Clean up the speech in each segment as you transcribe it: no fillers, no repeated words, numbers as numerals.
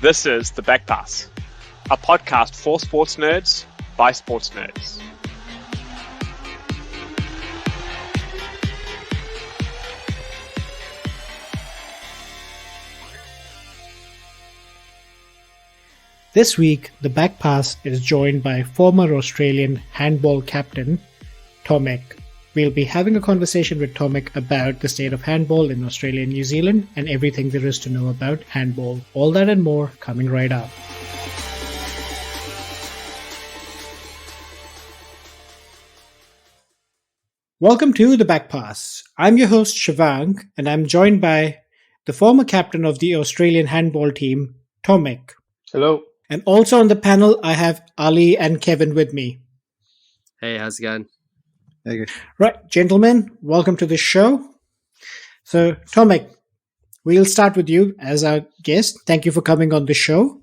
This is The Back Pass, a podcast for sports nerds by sports nerds. This week, The Back Pass is joined by former Australian handball captain Tomek. We'll be having a conversation with Tomek about the state of handball in Australia and New Zealand and everything there is to know about handball. All that and more coming right up. Welcome to The Back Pass. I'm your host Shivang, and I'm joined by the former captain of the Australian handball team, Tomek. Hello. And also on the panel, I have Ali and Kevin with me. Hey, how's it going? Okay. Right, gentlemen, welcome to the show. So, Tomek, we'll start with you as our guest. Thank you for coming on the show.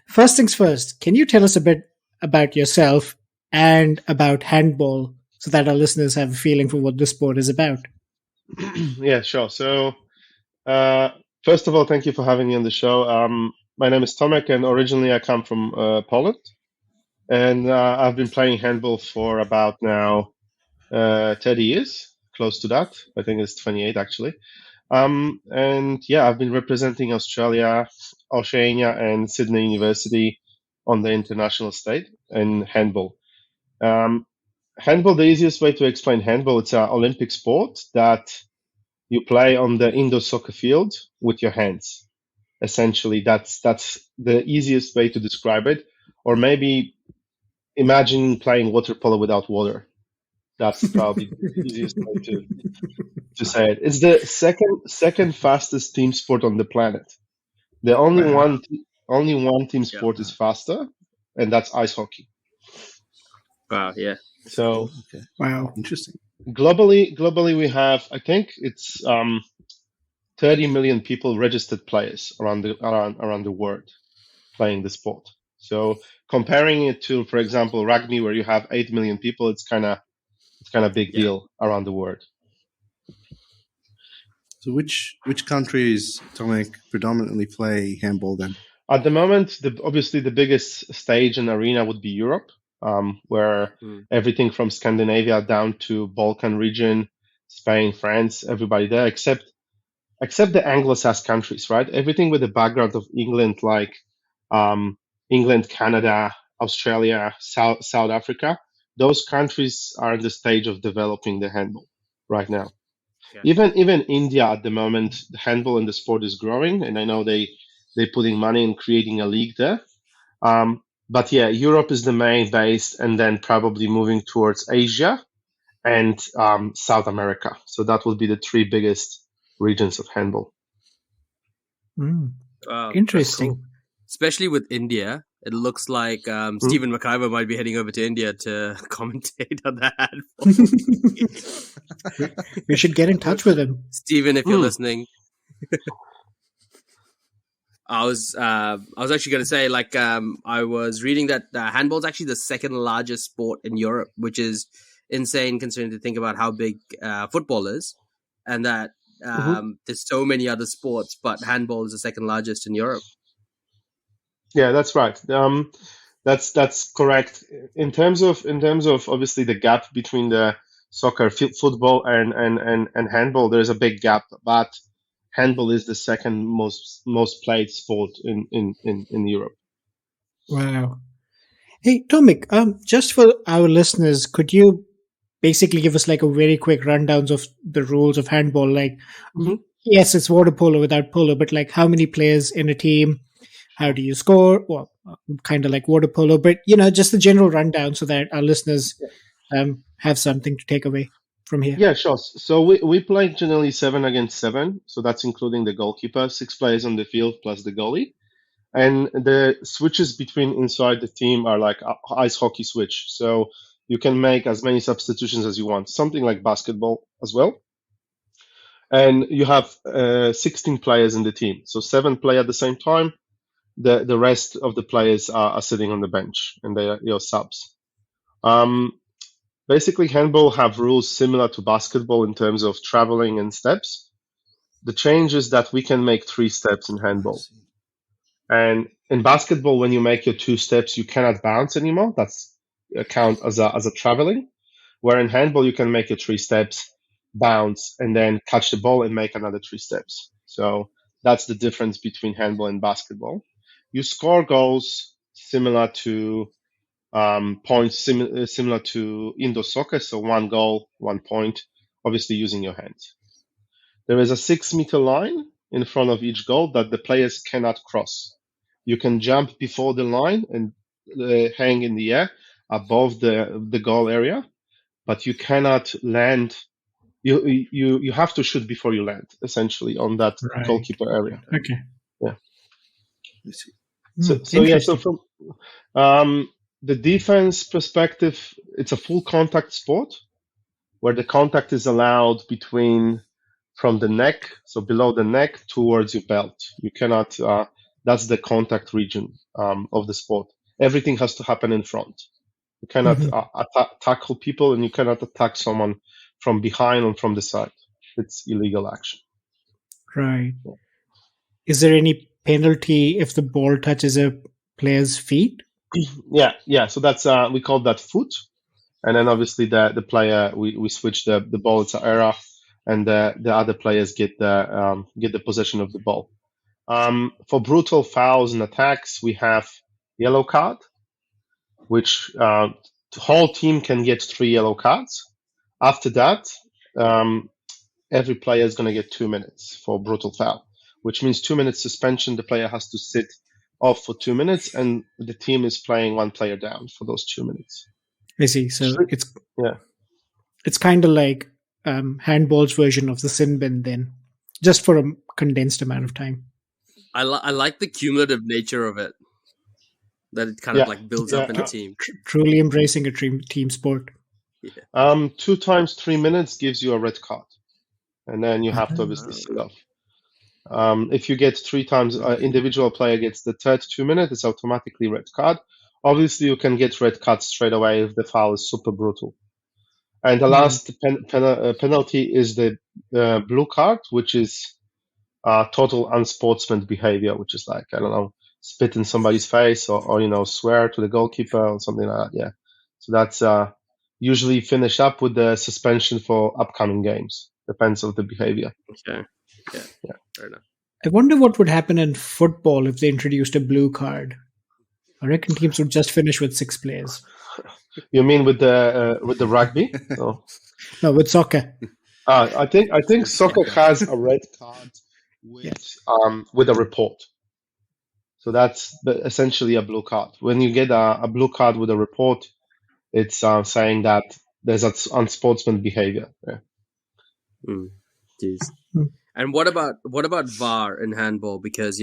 First things first, can you tell us a bit about yourself and about handball so that our listeners have a feeling for what the sport is about? Yeah, sure. So, first of all, thank you for having me on the show. My name is Tomek, and originally I come from Poland. And I've been playing handball for about now 30 years, close to that. I think it's 28 actually. And yeah, I've been representing Australia, Oceania, and Sydney University on the international stage in handball. Handball, the easiest way to explain handball, it's an Olympic sport that you play on the indoor soccer field with your hands. Essentially, that's the easiest way to describe it. Or maybe imagine playing water polo without water. That's probably the easiest way to say it. It's the second fastest team sport on the planet. The only one team sport is faster, and that's ice hockey. Wow, yeah. So, okay. Wow, interesting. Globally, we have, I think it's 30 million people registered players around the world playing the sport. So comparing it to, for example, rugby, where you have 8 million people, it's kind of big deal around the world. So which countries, Tomek, predominantly play handball then? At the moment, obviously the biggest stage and arena would be Europe, where everything from Scandinavia down to Balkan region, Spain, France, everybody there, except the Anglo-Saxon countries, right? Everything with the background of England, like England, Canada, Australia, South Africa. Those countries are in the stage of developing the handball right now. Yeah. Even India at the moment, the handball in the sport is growing, and I know they're putting money in creating a league there. But yeah, Europe is the main base, and then probably moving towards Asia and South America. So that will be the three biggest regions of handball. Interesting. Cool. Especially with India. It looks like Stephen McIver might be heading over to India to commentate on that. We should get in touch with him. Stephen, if you're listening. I was actually going to say, I was reading that handball is actually the second largest sport in Europe, which is insane considering to think about how big football is, and that there's so many other sports, but handball is the second largest in Europe. Yeah, that's right. That's correct. In terms of obviously the gap between the soccer, football, and handball, there's a big gap. But handball is the second most played sport in Europe. Wow. Hey, Tomek, just for our listeners, could you basically give us like a very quick rundown of the rules of handball? Like, yes, it's water polo without polo, but like how many players in a team? How do you score? Well, kind of like water polo, but just the general rundown so that our listeners have something to take away from here. Yeah, sure. So we play generally 7 against 7. So that's including the goalkeeper, 6 players on the field plus the goalie. And the switches between inside the team are like ice hockey switch. So you can make as many substitutions as you want, something like basketball as well. And you have 16 players in the team. So 7 play at the same time. The rest of the players are sitting on the bench, and they are your subs. Basically, handball have rules similar to basketball in terms of traveling and steps. The change is that we can make 3 steps in handball. And in basketball, when you make your 2 steps, you cannot bounce anymore. That's count as a traveling. Where in handball, you can make your 3 steps, bounce, and then catch the ball and make another 3 steps. So that's the difference between handball and basketball. You score goals similar to points, similar to indoor soccer. So 1 goal, 1 point, obviously using your hands. There is a 6-meter line in front of each goal that the players cannot cross. You can jump before the line and hang in the air above the goal area, but you cannot land. You have to shoot before you land, essentially, on that Right. goalkeeper area. Okay. Yeah. I see. So from the defense perspective, it's a full contact sport where the contact is allowed from the neck, so below the neck towards your belt. You cannot. That's the contact region of the sport. Everything has to happen in front. You cannot tackle people, and you cannot attack someone from behind or from the side. It's illegal action. Right. Is there any penalty if the ball touches a player's feet? Yeah. So that's we call that foot, and then obviously the player we switch the ball to error, and the other players get the possession of the ball. For brutal fouls and attacks, we have yellow card, which the whole team can get 3 yellow cards. After that, every player is going to get 2 minutes for brutal foul, which means 2 minutes suspension. The player has to sit off for 2 minutes, and the team is playing 1 player down for those 2 minutes. I see. So it's kind of like handball's version of the sin bin, then, just for a condensed amount of time. I like the cumulative nature of it, that it kind of like builds up in a team. Truly embracing a team sport. 2 times 3 minutes gives you a red card, and then you have to obviously sit off. If you get 3 times, individual player gets the third 2 minutes, it's automatically red card. Obviously, you can get red cards straight away if the foul is super brutal. And the last penalty is the blue card, which is total unsportsman behavior, which is like, I don't know, spit in somebody's face or swear to the goalkeeper or something like that. Yeah. So that's usually finish up with the suspension for upcoming games. Depends on the behavior. Okay. Yeah. Fair enough. I wonder what would happen in football if they introduced a blue card. I reckon teams would just finish with 6 players. You mean with the rugby? No, with soccer. I think soccer has a red card with a report. So that's essentially a blue card. When you get a blue card with a report, it's saying that there's unsportsman behavior. Yeah. And what about VAR in handball? Because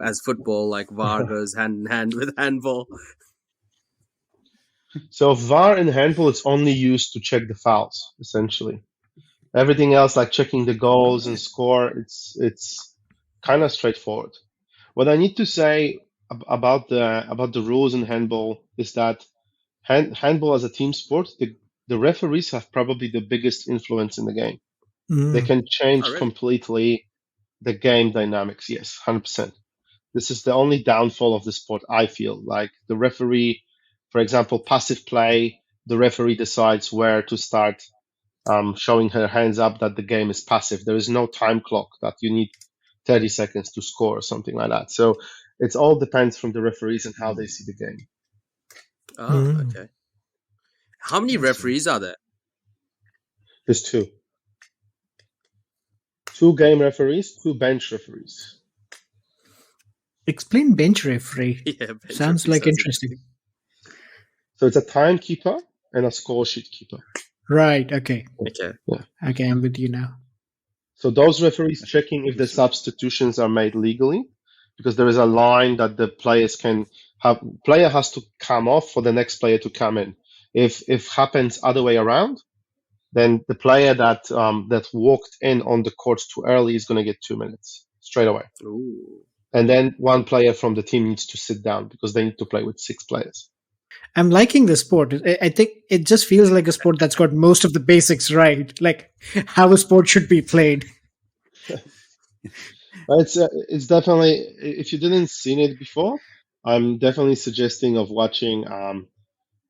as football, like VAR goes hand in hand with handball. So VAR in handball is only used to check the fouls, essentially. Everything else, like checking the goals and score, it's kind of straightforward. What I need to say about the rules in handball is that handball as a team sport, the referees have probably the biggest influence in the game. They can change completely the game dynamics. Yes, 100%. This is the only downfall of the sport, I feel. Like the referee, for example, passive play, the referee decides where to start showing her hands up that the game is passive. There is no time clock that you need 30 seconds to score or something like that. So it all depends from the referees and how they see the game. Oh, okay. How many referees are there? There's 2. 2 game referees, 2 bench referees. Explain bench referee. Sounds like interesting. So it's a timekeeper and a score sheet keeper. Right. Okay. Yeah. Okay, I'm with you now. So those referees checking if the substitutions are made legally, because there is a line that the players can have. Player has to come off for the next player to come in. If happens other way around, then the player that walked in on the court too early is going to get 2 minutes straight away. Ooh. And then 1 player from the team needs to sit down because they need to play with 6 players. I'm liking the sport. I think it just feels like a sport that's got most of the basics right, like how a sport should be played. It's definitely, if you didn't seen it before, I'm definitely suggesting of watching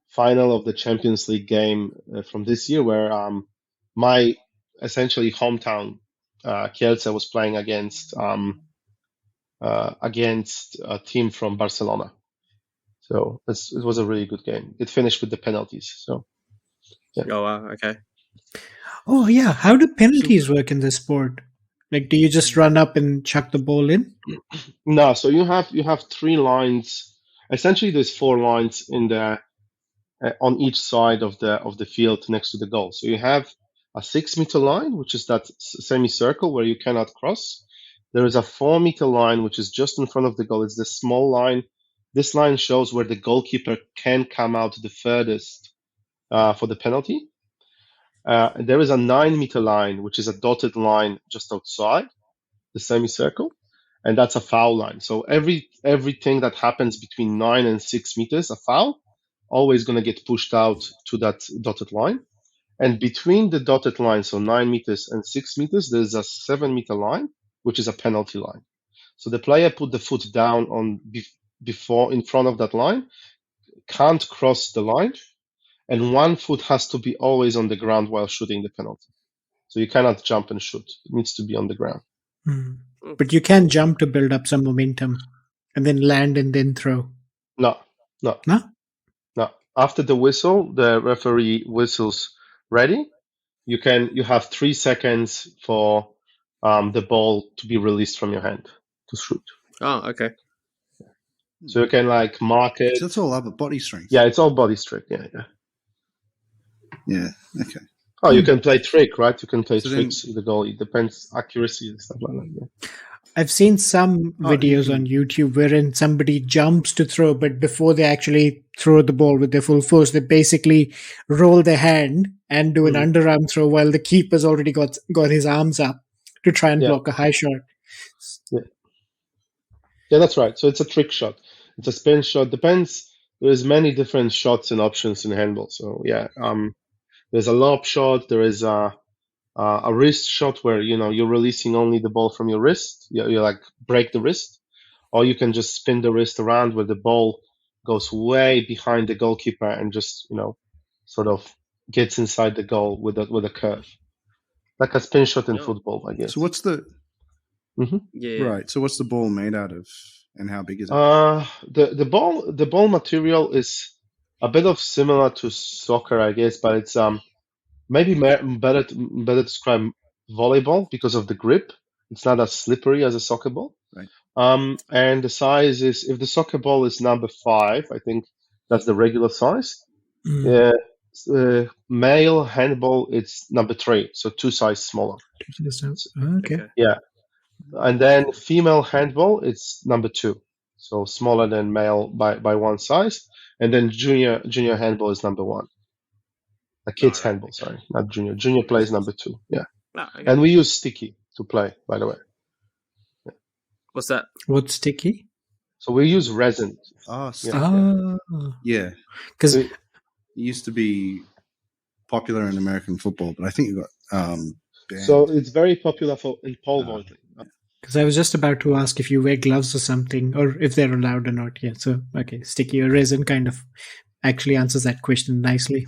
final of the Champions League game from this year, where my essentially hometown Kielce was playing against a team from Barcelona. So it was a really good game. It finished with the penalties. So Oh wow, okay. Oh yeah, how do penalties work in this sport? Like, do you just run up and chuck the ball in? no, so you have 3 lines. Essentially, there's 4 lines in the on each side of the field next to the goal. So you have a 6-meter line, which is that semicircle where you cannot cross. There is a 4-meter line, which is just in front of the goal. It's the small line. This line shows where the goalkeeper can come out the furthest for the penalty. There is a 9-meter line, which is a dotted line just outside the semicircle, and that's a foul line. So everything that happens between 9 and 6 meters, a foul, always going to get pushed out to that dotted line. And between the dotted line, so 9 meters and 6 meters, there's a 7-meter line, which is a penalty line. So the player put the foot down on before in front of that line, can't cross the line, and one foot has to be always on the ground while shooting the penalty. So you cannot jump and shoot. It needs to be on the ground. But you can jump to build up some momentum and then land and then throw. No. After the whistle, the referee whistles ready. You have 3 seconds for the ball to be released from your hand to shoot. Oh, okay. So you can mark it. So that's all about body strength. Yeah, it's all body strength. Yeah. Yeah. Okay. Oh, you can play trick, right? You can play So tricks with the goal. It depends accuracy and stuff like that. Yeah. I've seen some videos on YouTube wherein somebody jumps to throw, but before they actually throw the ball with their full force, they basically roll their hand and do an underarm throw while the keeper's already got his arms up to try and block a high shot. Yeah, that's right. So it's a trick shot. It's a spin shot. Depends. There's many different shots and options in handball. So yeah, there's a lob shot. There is a wrist shot where you're releasing only the ball from your wrist. You break the wrist, or you can just spin the wrist around where the ball goes way behind the goalkeeper and just sort of gets inside the goal with a curve, like a spin shot in football, I guess. So what's the Yeah. right? So what's the ball made out of, and how big is it? The ball material is a bit of similar to soccer, I guess, but it's maybe better describe volleyball because of the grip. It's not as slippery as a soccer ball. Right. And the size is, if the soccer ball is number 5, I think that's the regular size. Male handball, it's number 3, so 2 sizes smaller. Okay. Yeah. And then female handball, it's number 2, so smaller than male by 1 size. And then junior handball is number 1. A kids handball, sorry, not junior. Junior plays number 2. Yeah. Okay. And we use sticky to play, by the way. Yeah. What's that? What's sticky? So we use resin. Yeah. Because It used to be popular in American football, but I think it got banned. So it's very popular in pole vaulting. I was just about to ask if you wear gloves or something, or if they're allowed or not. Yeah. So okay, sticky or resin kind of actually answers that question nicely.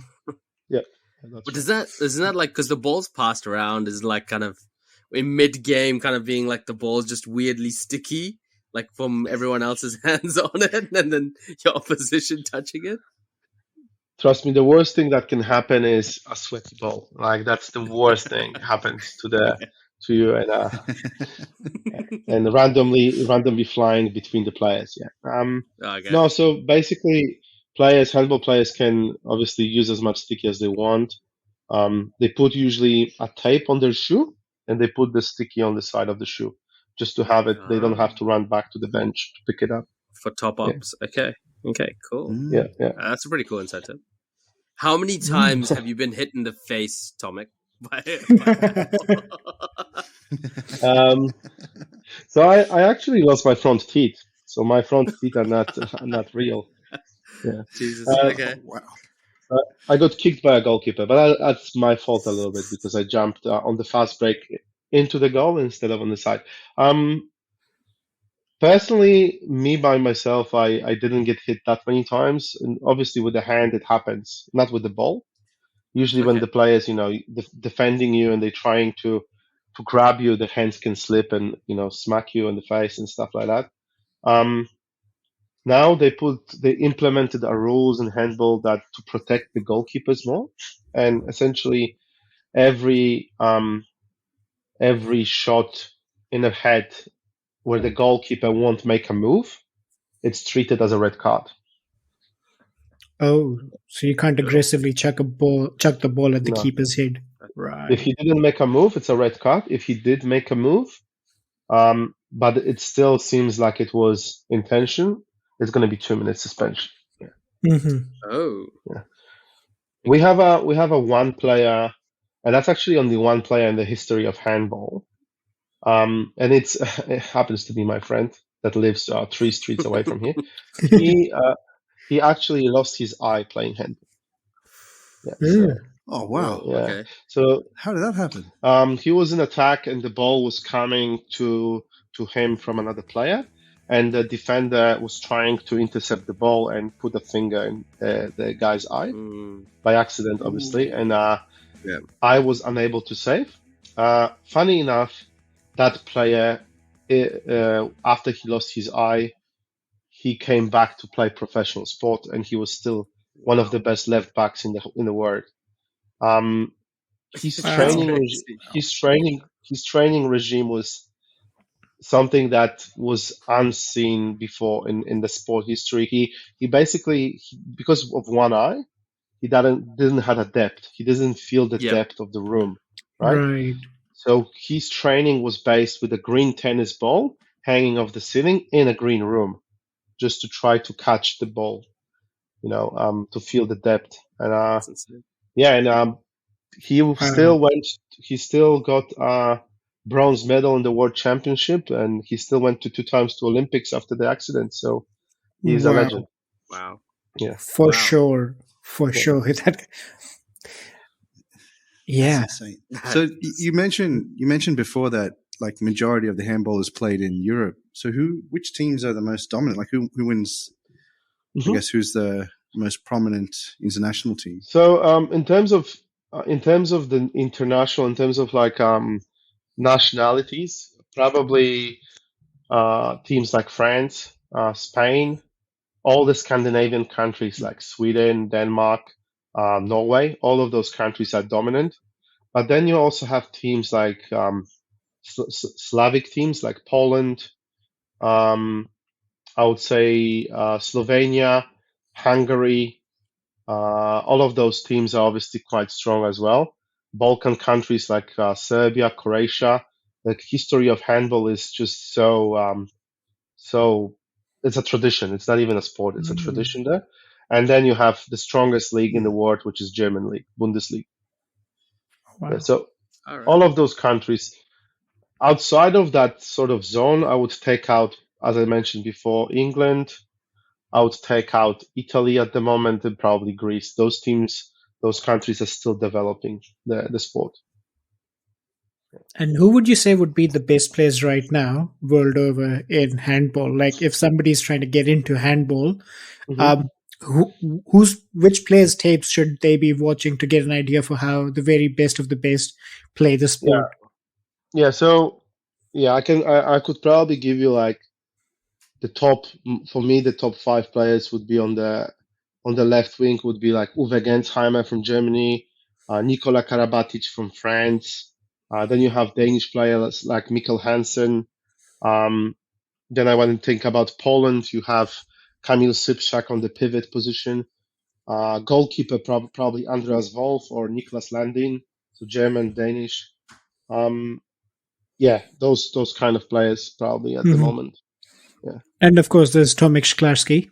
Yeah. But isn't that because the ball's passed around is kind of in mid game, kind of being the ball's just weirdly sticky, from everyone else's hands on it, and then your opposition touching it. Trust me, the worst thing that can happen is a sweaty ball. That's the worst thing happens to you and randomly flying between the players. Yeah. Okay. No, so basically, handball players can obviously use as much sticky as they want. They put usually a tape on their shoe, and they put the sticky on the side of the shoe just to have it. They don't have to run back to the bench to pick it up. For top ups. Yeah. Okay, cool. Yeah. That's a pretty cool incentive. How many times have you been hit in the face, Tomek? So I actually lost my front teeth. So my front teeth are not real. Yeah. Jesus. Okay. Wow. I got kicked by a goalkeeper, but that's my fault a little bit because I jumped on the fast break into the goal instead of on the side. Personally, me by myself, I didn't get hit that many times. And obviously, with the hand, it happens, not with the ball. Usually, when Okay. the players, defending you and they're trying to grab you, the hands can slip and smack you in the face and stuff like that. Now they implemented a rules in handball that to protect the goalkeepers more, and essentially every shot in the head where the goalkeeper won't make a move, it's treated as a red card. Oh, so you can't aggressively chuck the ball at the No. keeper's head. Right. If he didn't make a move, it's a red card. If he did make a move, but it still seems like it was intention, it's going to be 2 minutes suspension. Mm-hmm. Oh. Yeah. We have a one player, and that's actually only one player in the history of handball. And it happens to be my friend that lives 3 streets away from here. He actually lost his eye playing handball. Yeah. So, Oh wow! yeah. Okay. So How did that happen? he was in attack, and the ball was coming to him from another player, and the defender was trying to intercept the ball and put a finger in the guy's eye by accident, obviously, and I was unable to save. Funny enough, that player, after he lost his eye, he came back to play professional sport, and he was still one of the best left backs in the world. His Wow. training regime was something that was unseen before in the sport history. He basically, because of one eye, he didn't have a depth. He doesn't feel the depth of the room, right? Right. So his training was based with a green tennis ball hanging off the ceiling in a green room, just to try to catch the ball, to feel the depth. And he still got a bronze medal in the World Championship, and he still went 2 times to Olympics after the accident. So he's a legend. Wow. Yeah. For sure. That, yeah. That's insane. So you mentioned before that like majority of the handball is played in Europe. So which teams are the most dominant? Like who wins? I guess who's the most prominent international team? So in terms of the international, in terms of like nationalities, probably teams like France, Spain, all the Scandinavian countries like Sweden, Denmark, Norway, all of those countries are dominant. But then you also have teams like Slavic teams like Poland, I would say Slovenia, Hungary. All of those teams are obviously quite strong as well. Balkan countries like Serbia, Croatia. The history of handball is just so it's a tradition. It's not even a sport. It's a tradition there. And then you have the strongest league in the world, which is German league, Bundesliga. Wow. So all of those countries, outside of that sort of zone, I would take out, as I mentioned before, England. I would take out Italy at the moment and probably Greece. Those teams, those countries are still developing the sport. And who would you say would be the best players right now, world over, in handball? Like, if somebody's trying to get into handball, which players' tapes should they be watching to get an idea for how the very best of the best play the sport? So I could probably give you like the top. For me, the top 5 players would be on the left wing would be like Uwe Gensheimer from Germany, Nikola Karabatic from France. Then you have Danish players like Mikkel Hansen. Then I want to think about Poland. You have Kamil Sypszak on the pivot position. Goalkeeper probably Andreas Wolf or Niklas Landin. So German, Danish. Those kind of players probably at the moment. Yeah. And of course, there's Tomek Szklarski.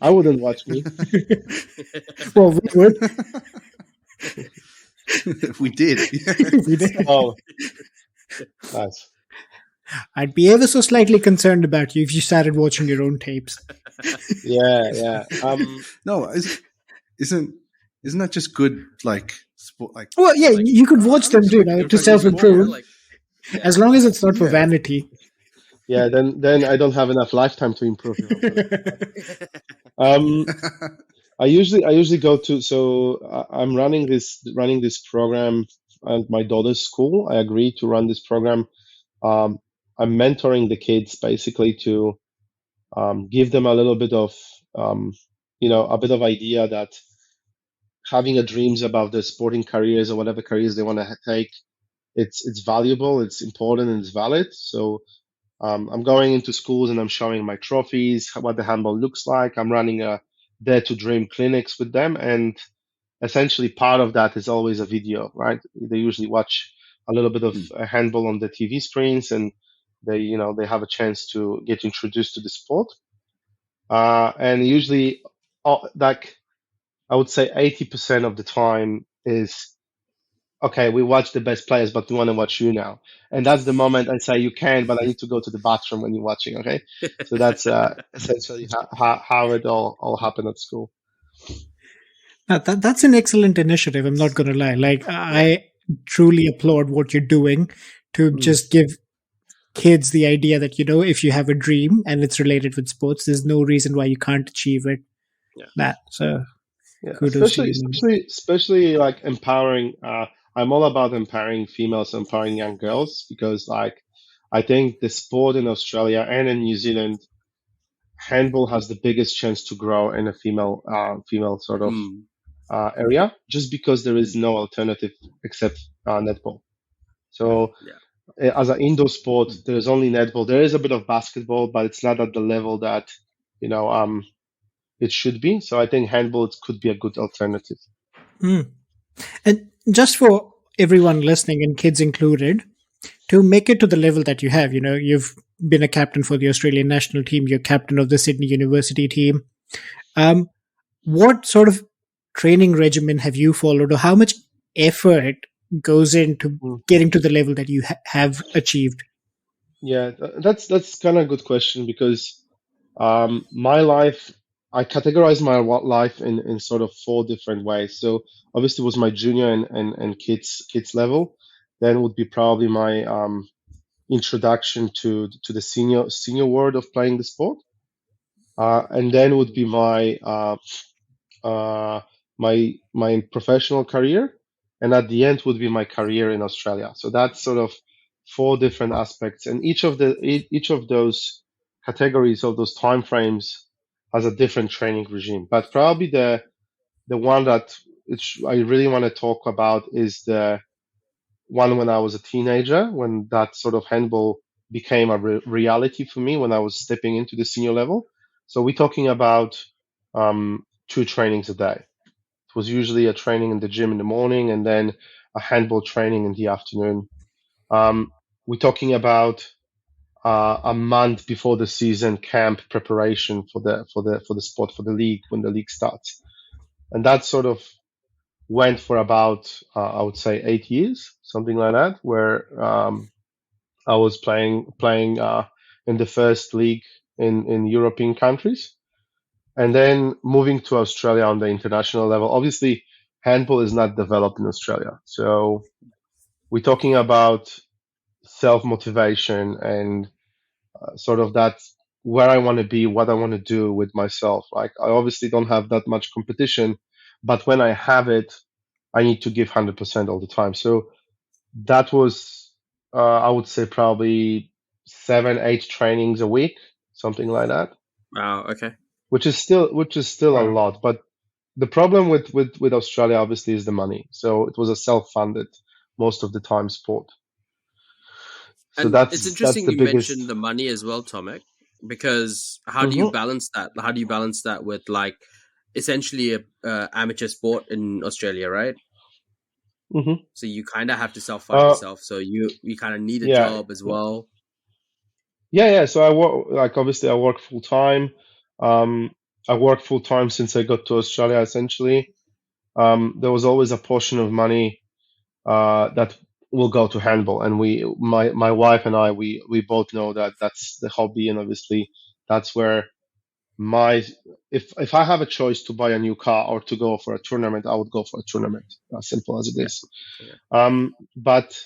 I wouldn't watch me. Well, we would. We did. We did. Oh, nice. I'd be ever so slightly concerned about you if you started watching your own tapes. Yeah. No, isn't that just good? Like sport? Like, well, yeah, you could watch them too, to self-improve, as long as it's not for vanity. Yeah, then I don't have enough lifetime to improve. Um, I usually go to, so I'm running this program at my daughter's school. I agreed to run this program. I'm mentoring the kids basically to give them a little bit of a bit of idea that having a dreams about their sporting careers or whatever careers they want to take, it's valuable, it's important, and it's valid. So I'm going into schools and I'm showing my trophies, what the handball looks like. I'm running a Dare to Dream clinics with them, and essentially part of that is always a video, right? They usually watch a little bit of handball on the TV screens, and they have a chance to get introduced to the sport. And usually, like I would say, 80% of the time is okay. We watch the best players, but we want to watch you now, and that's the moment I say you can, but I need to go to the bathroom when you're watching. Okay, so that's essentially how it all happened at school. Now, that's an excellent initiative. I'm not going to lie. Like, I truly applaud what you're doing to just give kids the idea that, if you have a dream and it's related with sports, there's no reason why you can't achieve it. Yeah. So yeah, kudos to you. especially like empowering. I'm all about empowering females, empowering young girls, because like I think the sport in Australia and in New Zealand, handball has the biggest chance to grow in a female sort of area, just because there is no alternative except netball. So as an indoor sport, there's only netball. There is a bit of basketball, but it's not at the level that it should be. So I think handball could be a good alternative. And just for everyone listening, and kids included, to make it to the level that you have, you've been a captain for the Australian national team, you're captain of the Sydney University team. What sort of training regimen have you followed, or how much effort goes into getting to the level that you have achieved? Yeah, that's kind of a good question, because my life, I categorize my life in sort of 4 different ways. So obviously it was my junior and kids level. Then would be probably my introduction to the senior world of playing the sport. And then would be my professional career, and at the end would be my career in Australia. So that's sort of 4 different aspects, and each of those categories of those time frames has a different training regime. But probably the one that I really want to talk about is the one when I was a teenager, when that sort of handball became a reality for me, when I was stepping into the senior level. So we're talking about 2 trainings a day. It was usually a training in the gym in the morning, and then a handball training in the afternoon. We're talking about a month before the season camp preparation for the sport, for the league, when the league starts, and that sort of went for about I would say 8 years, something like that, where I was playing in the first league in European countries. And then moving to Australia on the international level. Obviously, handball is not developed in Australia. So we're talking about self-motivation and sort of that, where I want to be, what I want to do with myself. Like, I obviously don't have that much competition, but when I have it, I need to give 100% all the time. So that was, I would say, probably 7, 8 trainings a week, something like that. Wow. Okay. Which is still a lot, but the problem with Australia obviously is the money. So it was a self-funded most of the time sport. So And it's interesting the you biggest. mentioned the money as well, Tomek, because how do you balance that? How do you balance that with like essentially a amateur sport in Australia, right? So you kind of have to self-fund yourself. So you kind of need a job as well. Yeah. So I work, obviously I work full time. I worked full time since I got to Australia. Essentially, there was always a portion of money that will go to handball, and my wife and I, we both know that that's the hobby, and obviously that's where if I have a choice to buy a new car or to go for a tournament, I would go for a tournament. As simple as it is. But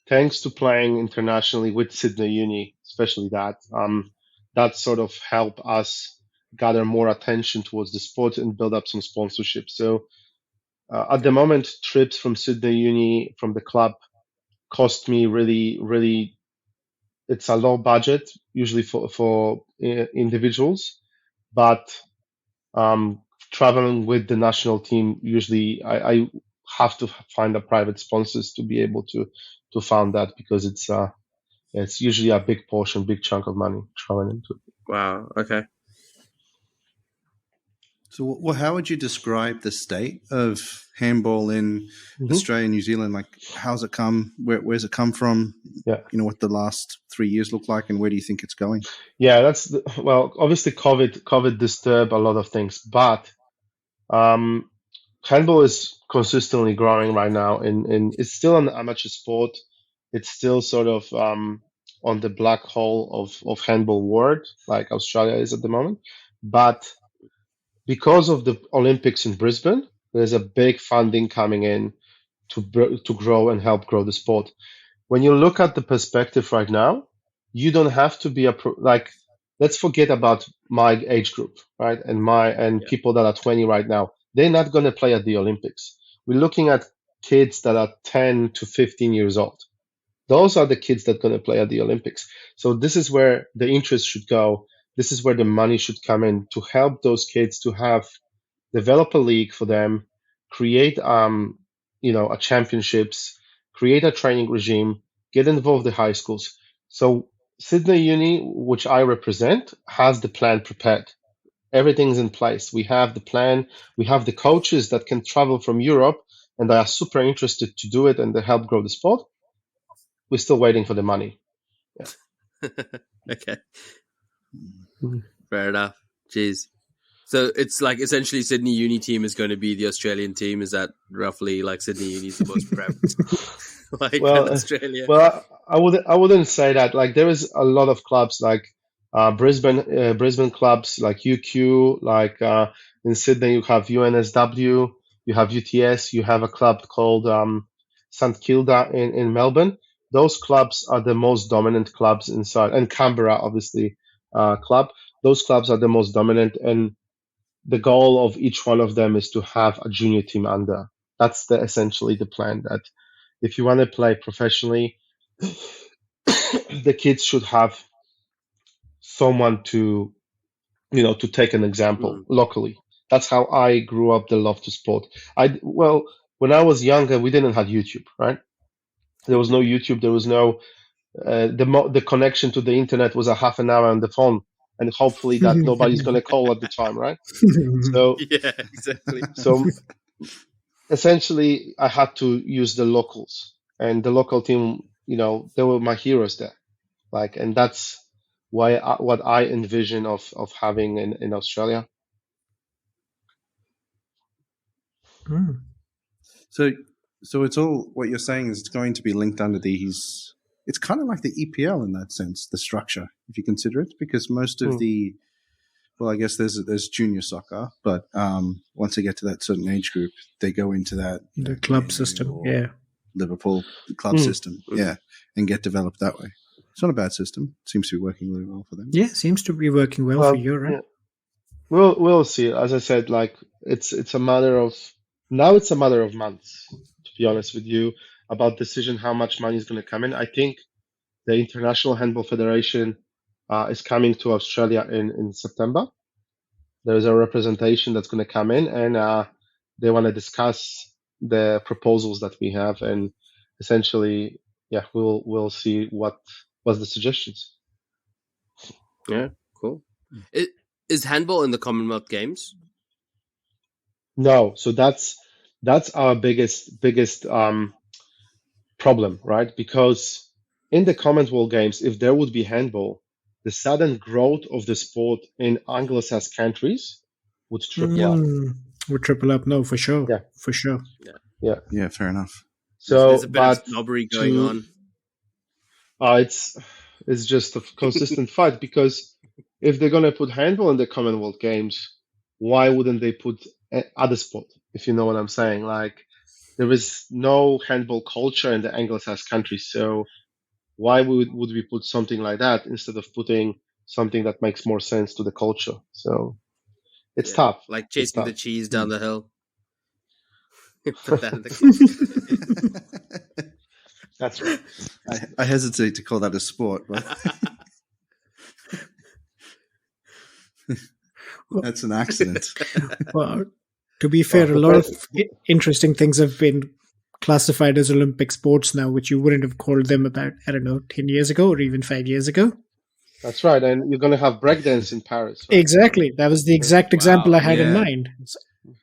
thanks to playing internationally with Sydney Uni, especially that sort of help us gather more attention towards the sport and build up some sponsorship. So at the moment, trips from Sydney Uni from the club cost me really. It's a low budget usually for individuals, but traveling with the national team, usually I have to find a private sponsors to be able to fund that, because it's usually a big portion, big chunk of money traveling into it. Wow. Okay. So, well, how would you describe the state of handball in Australia and New Zealand? Like, how's it come? Where's it come from? Yeah. You know, what the last 3 years look like, and where do you think it's going? Yeah, well, obviously COVID disturbed a lot of things, but handball is consistently growing right now, and it's still an amateur sport. It's still sort of on the black hole of handball world, like Australia is at the moment. But because of the Olympics in Brisbane, there's a big funding coming in to grow and help grow the sport. When you look at the perspective right now, you don't have to be let's forget about my age group, right? And people that are 20 right now. They're not going to play at the Olympics. We're looking at kids that are 10 to 15 years old. Those are the kids that are going to play at the Olympics. So this is where the interest should go. This is where the money should come in to help those kids to develop a league for them, create a championships, create a training regime, get involved in high schools. So Sydney Uni, which I represent, has the plan prepared. Everything's in place. We have the plan. We have the coaches that can travel from Europe, and they are super interested to do it and to help grow the sport. We're still waiting for the money. Yeah. Okay. Fair enough. Jeez. So it's like essentially Sydney Uni team is going to be the Australian team. Is that roughly like Sydney Uni's the most prepped? Well, in Australia. Well, I wouldn't say that. Like there is a lot of clubs like Brisbane clubs like UQ, like in Sydney you have UNSW, you have UTS, you have a club called St Kilda in Melbourne. Those clubs are the most dominant clubs inside, and Canberra obviously club. Those clubs are the most dominant, and the goal of each one of them is to have a junior team under. That's essentially the plan. That if you want to play professionally, the kids should have someone to take an example locally. That's how I grew up the love to sport. When I was younger, we didn't have YouTube, right? There was no YouTube. There was no the connection to the internet was a half an hour on the phone, and hopefully that nobody's going to call at the time, right? So yeah, exactly. So essentially, I had to use the locals, and the local team, they were my heroes there. And that's what I envision of having in Australia. So it's all what you're saying is it's going to be linked under these. It's kind of like the EPL in that sense, the structure, if you consider it, because most of I guess there's junior soccer, but once they get to that certain age group, they go into that the club system, Liverpool club system, and get developed that way. It's not a bad system. It seems to be working really well for them. Yeah, seems to be working well for you, right? Yeah. We'll see. As I said, it's a matter of months, to be honest with you, about decision how much money is going to come in. I think the International Handball Federation is coming to Australia in September. There is a representation that's going to come in, and they want to discuss the proposals that we have, and essentially, we'll see what's the suggestions. Yeah, cool. Is handball in the Commonwealth Games? No, so that's our biggest problem, right? Because in the Commonwealth Games, if there would be handball, the sudden growth of the sport in Anglo-Saxon countries would triple up. Would triple up, no, for sure. Yeah, for sure. Yeah, fair enough. So there's a bit of snobbery going on. It's just a consistent fight, because if they're going to put handball in the Commonwealth Games, why wouldn't they put other sport, if you know what I'm saying? There is no handball culture in the Anglo-Saxon countries, so why would we put something like that instead of putting something that makes more sense to the culture? So it's tough. Like It's chasing the tough. cheese down the hill. Put that in the That's right. I hesitate to call that a sport, but that's an accident. Well, to be fair, a lot of interesting things have been classified as Olympic sports now, which you wouldn't have called them about, 10 years ago or even 5 years ago. That's right. And you're going to have breakdance in Paris. Right? Exactly. That was the exact example I had in mind.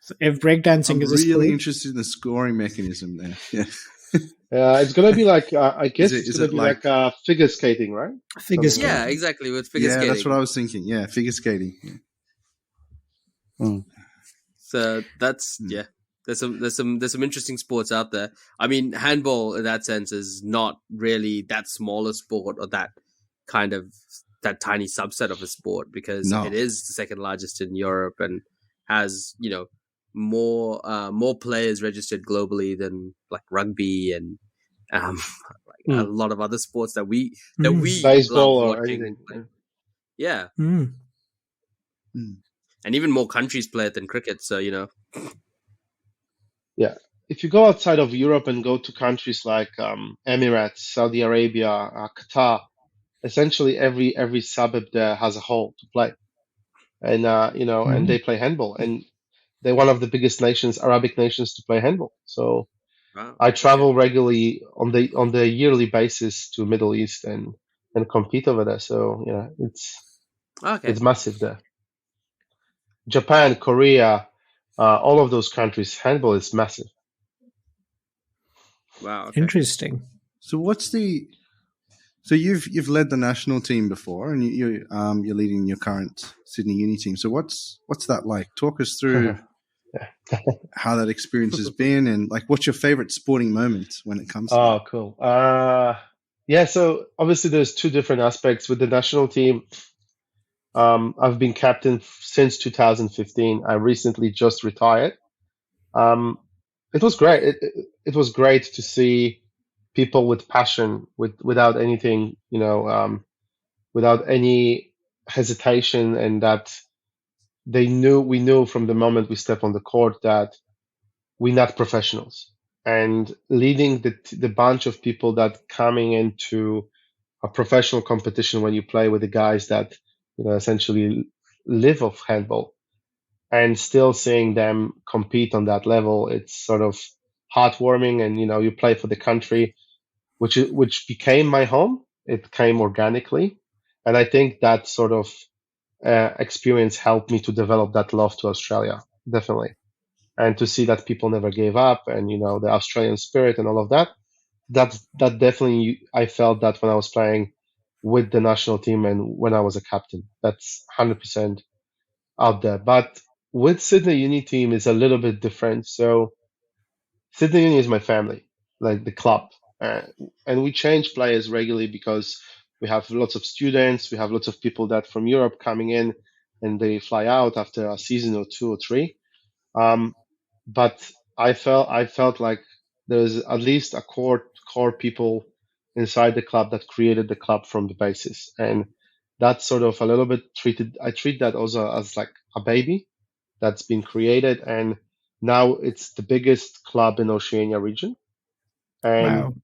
So if breakdancing I'm is really interested in the scoring mechanism there. Yeah. It's going to be like, I guess Is it's going to be like figure skating, right? Figure skating. Yeah, exactly. With figure skating. Yeah, that's what I was thinking. Yeah, figure skating. Yeah. Oh. So that's There's some interesting sports out there. I mean, handball in that sense is not really that small a sport or that kind of that tiny subset of a sport because it is the second largest in Europe and has more players registered globally than like rugby and a lot of other sports that we baseball love or watching. anything. Yeah. And even more countries play it than cricket. So Yeah. If you go outside of Europe and go to countries like Emirates, Saudi Arabia, Qatar, essentially every suburb there has a hall to play, and and they play handball, and they're one of the biggest Arabic nations to play handball. So I travel regularly on the yearly basis to Middle East and compete over there. So it's massive there. Japan, Korea, all of those countries, handball is massive. Wow. Okay. Interesting. So so you've led the national team before, and you're leading your current Sydney Uni team. So what's that like? Talk us through how that experience has been, and like what's your favorite sporting moment when it comes to that? Cool. So obviously there's two different aspects with the national team. I've been captain since 2015. I recently just retired. It was great. It was great to see people with passion, without anything, without any hesitation, and that we knew from the moment we step on the court that we're not professionals. And leading the bunch of people that coming into a professional competition when you play with the guys that essentially live off handball, and still seeing them compete on that level, it's sort of heartwarming. And you play for the country, which became my home. It came organically, and I think that sort of experience helped me to develop that love to Australia, definitely, and to see that people never gave up, and the Australian spirit and all of that. That definitely, I felt that when I was playing with the national team and when I was a captain. That's 100% out there. But with Sydney Uni team is a little bit different. So Sydney Uni is my family, like the club, and we change players regularly because we have lots of students, we have lots of people that from Europe coming in, and they fly out after a season or two or three. But I felt like there's at least a core people inside the club that created the club from the basis, and that's sort of a little bit I treat that also as like a baby that's been created, and now it's the biggest club in Oceania region, and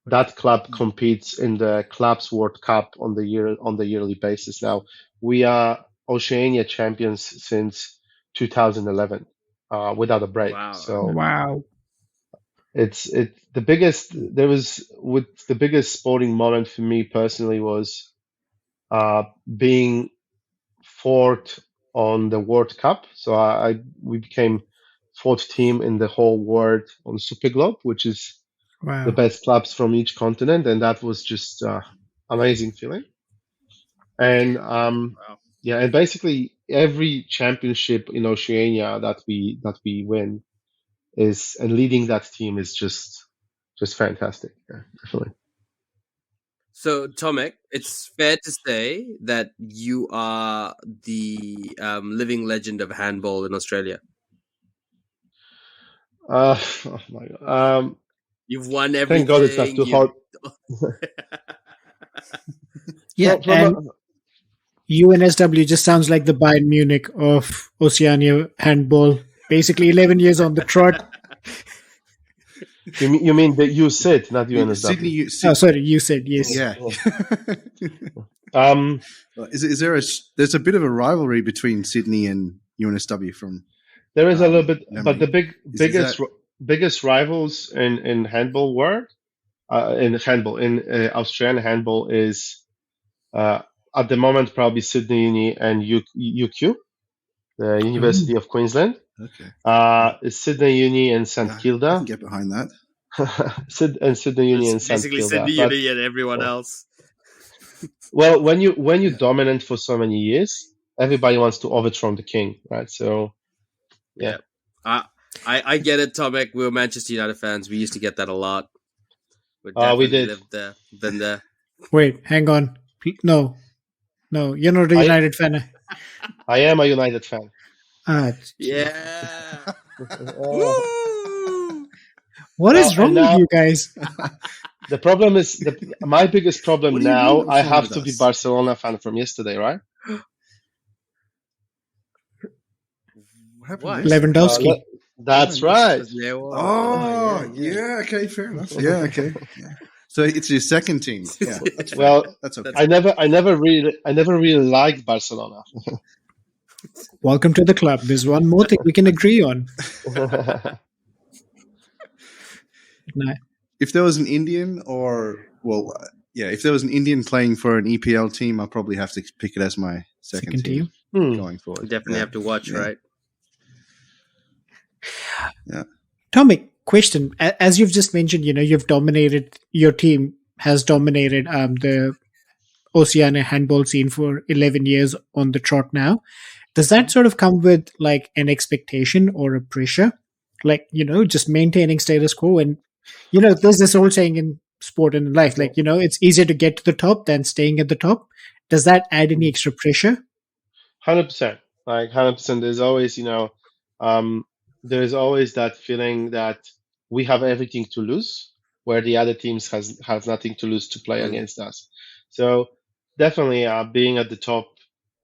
that club competes in the Clubs World Cup on the yearly basis. Now we are Oceania champions since 2011. Without a break. Wow. Wow. It's the biggest. The biggest sporting moment for me personally was being fourth on the World Cup. So we became fourth team in the whole world on Super Globe, which is the best clubs from each continent, and that was just amazing feeling. And and basically every championship in Oceania that we win and leading that team is just fantastic. Yeah, definitely. So, Tomek, it's fair to say that you are the living legend of handball in Australia. Oh my God. You've won everything. Thank God it's not too hard. Yeah, From and UNSW just sounds like the Bayern Munich of Oceania handball. Basically, 11 years on the trot. you mean that you said, not UNSW? Sydney, Oh, sorry, you said yes. yeah. Um, There's a bit of a rivalry between Sydney and UNSW from. there is a little bit, memory. but the Is biggest rivals in handball world, in Australian handball is at the moment probably Sydney Uni and UQ, the University of Queensland. Okay. It's Sydney Uni and St I can Kilda, get behind that. and Sydney Uni and It's St basically Kilda. Sydney But, Uni and everyone else. well, when you dominant for so many years, everybody wants to overthrow the king, right? So, yeah. I get it, Tomek. We were Manchester United fans. We used to get that a lot. We definitely did. lived there, been there. Wait, hang on. No, you're not a United fan. I am a United fan. Yeah. What is wrong with you guys? The problem is my biggest problem What do you now. mean what's I wrong have with to be us? Barcelona fan from yesterday, right? What happened? What? there? Lewandowski. That's right. Oh, yeah. Okay, fair enough. Yeah, okay. Yeah. So it's your second team. Yeah. That's Well, that's okay. I never really liked Barcelona. Welcome to the club. There's one more thing we can agree on. No. If there was an Indian if there was an Indian playing for an EPL team, I'll probably have to pick it as my second team going forward. Definitely have to watch, right? Yeah. Tomek, question. As you've just mentioned, you've dominated, your team has dominated the Oceania handball scene for 11 years on the trot now. Does that sort of come with like an expectation or a pressure? Like, just maintaining status quo, and, there's this old saying in sport and in life, like, it's easier to get to the top than staying at the top. Does that add any extra pressure? 100%. Like 100%. There's always, there's always that feeling that we have everything to lose, where the other teams has nothing to lose to play against us. So definitely, being at the top,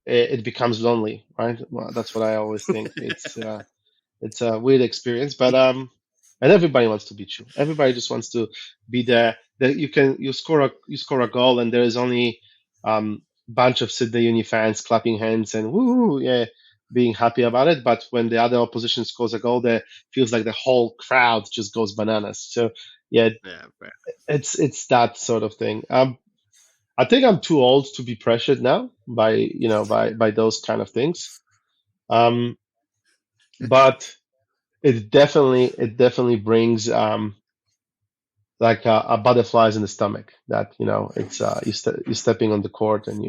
it becomes lonely, right? Well, that's what I always think. It's a weird experience, but and everybody wants to beat you. Everybody just wants to be there. That you score a goal, and there is only bunch of Sydney Uni fans clapping hands and woo, yeah, being happy about it. But when the other opposition scores a goal, there feels like the whole crowd just goes bananas. So yeah, it's that sort of thing. I think I'm too old to be pressured now by those kind of things. But it definitely brings like a butterflies in the stomach that it's you're stepping on the court and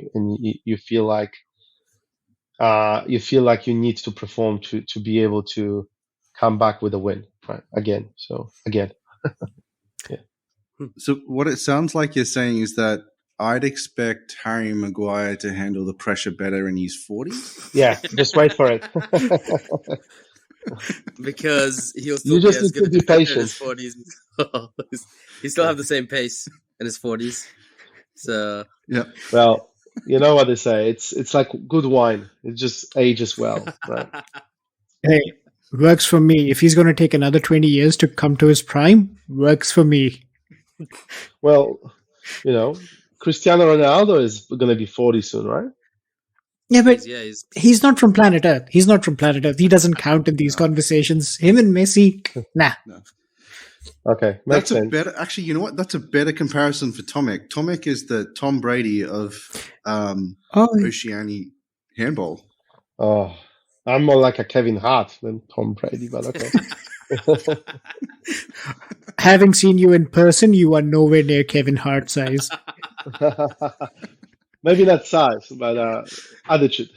you feel like you need to perform to be able to come back with a win, right? Again. Yeah. So what it sounds like you're saying is that I'd expect Harry Maguire to handle the pressure better in his 40s. Yeah, just wait for it. Because he'll still You be just as need good to be in patient. his 40s. He still have the same pace in his 40s. So Yeah. Well, you know what they say. It's like good wine. It just ages well, right? Hey, works for me. If he's going to take another 20 years to come to his prime, works for me. Well, Cristiano Ronaldo is going to be 40 soon, right? Yeah, but he's he's not from planet Earth. He's not from planet Earth. He doesn't count in these conversations. Him and Messi, nah. Okay, makes That's a sense. better. Actually, you know what? That's a better comparison for Tomek. Tomek is the Tom Brady of Oceania handball. Oh, I'm more like a Kevin Hart than Tom Brady, but okay. Having seen you in person, you are nowhere near Kevin Hart size. Maybe not size, but attitude.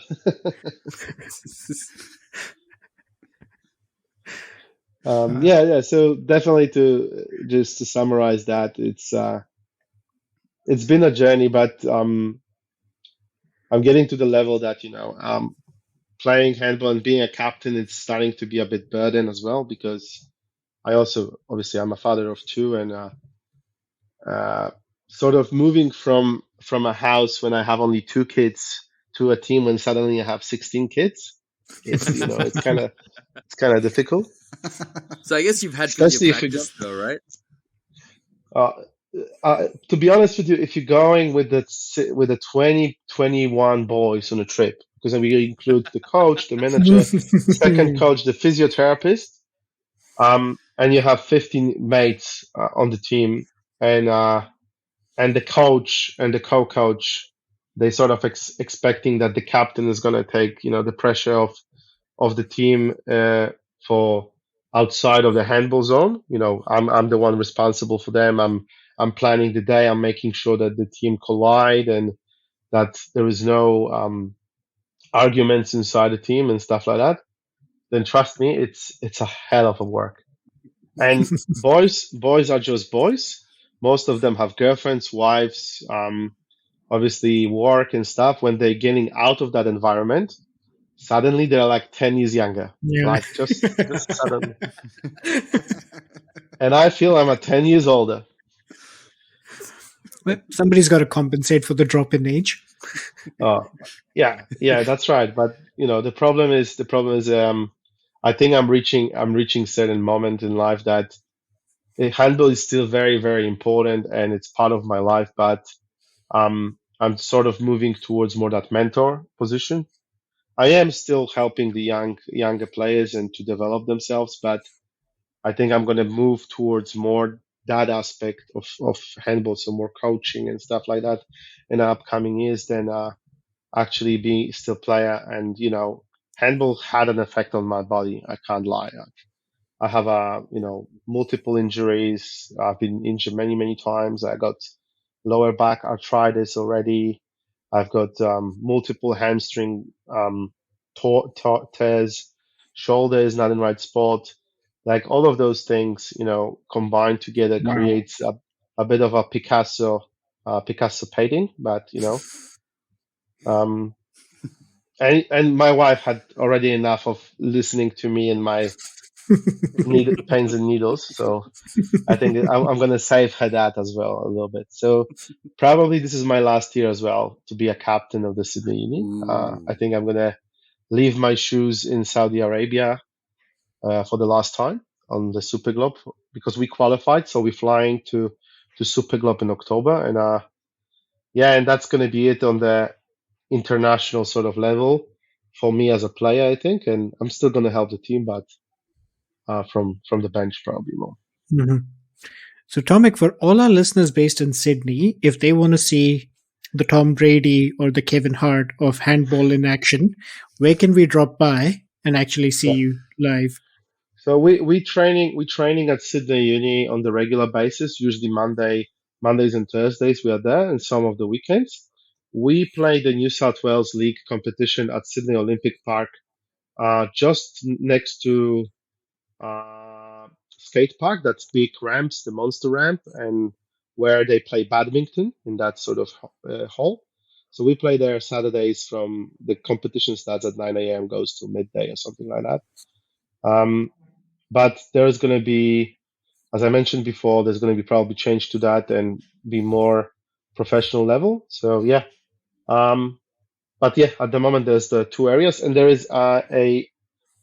Yeah. So definitely to summarize that, it's been a journey, but I'm getting to the level that playing handball and being a captain, it's starting to be a bit burden as well, because I'm a father of two, and sort of moving from a house when I have only two kids to a team when suddenly I have 16 kids. It's kind of difficult. So I guess you've had plenty of Especially if you practice, though, right? To be honest with you, if you're going with the 21 boys on a trip, because we include the coach, the manager, second coach, the physiotherapist, and you have 15 mates on the team, and the coach and the co-coach, they sort of expecting that the captain is going to take the pressure of the team for outside of the handball zone. I'm the one responsible for them. I'm planning the day. I'm making sure that the team collide and that there is no arguments inside the team and stuff like that. Then trust me, it's a hell of a work. And boys are just boys. Most of them have girlfriends, wives, obviously work and stuff. When they're getting out of that environment, suddenly they're like 10 years younger. Yeah. Like just suddenly. And I feel I'm 10 years older. Well, somebody's got to compensate for the drop in age. Yeah, that's right. But the problem is I think I'm reaching certain moment in life that handball is still very, very important and it's part of my life, but I'm sort of moving towards more that mentor position. I am still helping the younger players and to develop themselves, but I think I'm going to move towards more that aspect of handball, so more coaching and stuff like that in the upcoming years than actually being still player. And handball had an effect on my body. I can't lie. I have multiple injuries. I've been injured many, many times. I got lower back arthritis already. I've got multiple hamstring tears, shoulder is not in right spot. Like all of those things, combined together creates a bit of a Picasso painting. But and my wife had already enough of listening to me and my pins and needles. So I think I'm going to save her that as well a little bit. So probably this is my last year as well to be a captain of the Sydney Uni. I think I'm going to leave my shoes in Saudi Arabia for the last time on the Super Globe because we qualified. So we're flying to Super Globe in October. And and that's going to be it on the international sort of level for me as a player, I think. And I'm still going to help the team, but from the bench probably more. Mm-hmm. So, Tomek, for all our listeners based in Sydney, if they want to see the Tom Brady or the Kevin Hart of handball in action, where can we drop by and actually see you live? So we training at Sydney Uni on the regular basis. Usually Mondays and Thursdays we are there, and some of the weekends. We play the New South Wales League competition at Sydney Olympic Park, just next to skate park. That's big ramps, the monster ramp, and where they play badminton in that sort of hall. So we play there Saturdays from the competition starts at 9 a.m. goes to midday or something like that. But there's going to be, as I mentioned before, there's going to be probably change to that and be more professional level. So but at the moment there's the two areas, and there is a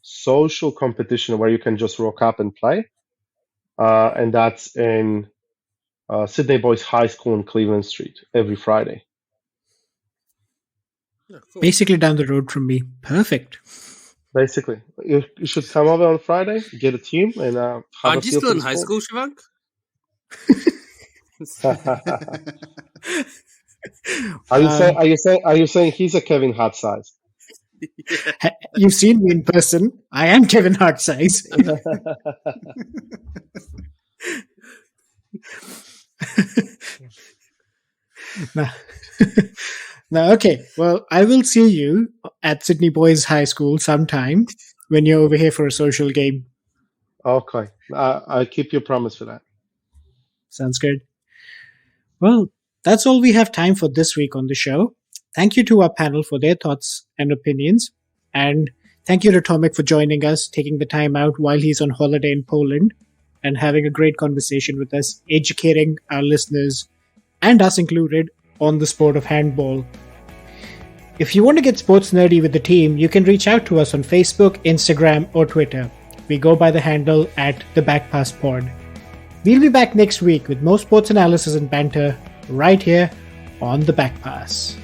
social competition where you can just rock up and play, and that's in Sydney Boys High School on Cleveland Street every Friday. Yeah, cool. Basically down the road from me. Perfect. Basically, you should come over on Friday, get a team, and have Aren't you still in high school, Shivank? Are you saying he's a Kevin Hart size? You've seen me in person. I am Kevin Hart size. Now, okay. Well, I will see you at Sydney Boys High School sometime when you're over here for a social game. Okay. I'll keep your promise for that. Sounds good. Well, that's all we have time for this week on the show. Thank you to our panel for their thoughts and opinions. And thank you to Tomek for joining us, taking the time out while he's on holiday in Poland. and having a great conversation with us, educating our listeners, and us included, on the sport of handball. If you want to get sports nerdy with the team, you can reach out to us on Facebook, Instagram, or Twitter. We go by the handle @TheBackPassPod. We'll be back next week with more sports analysis and banter right here on The Back Pass.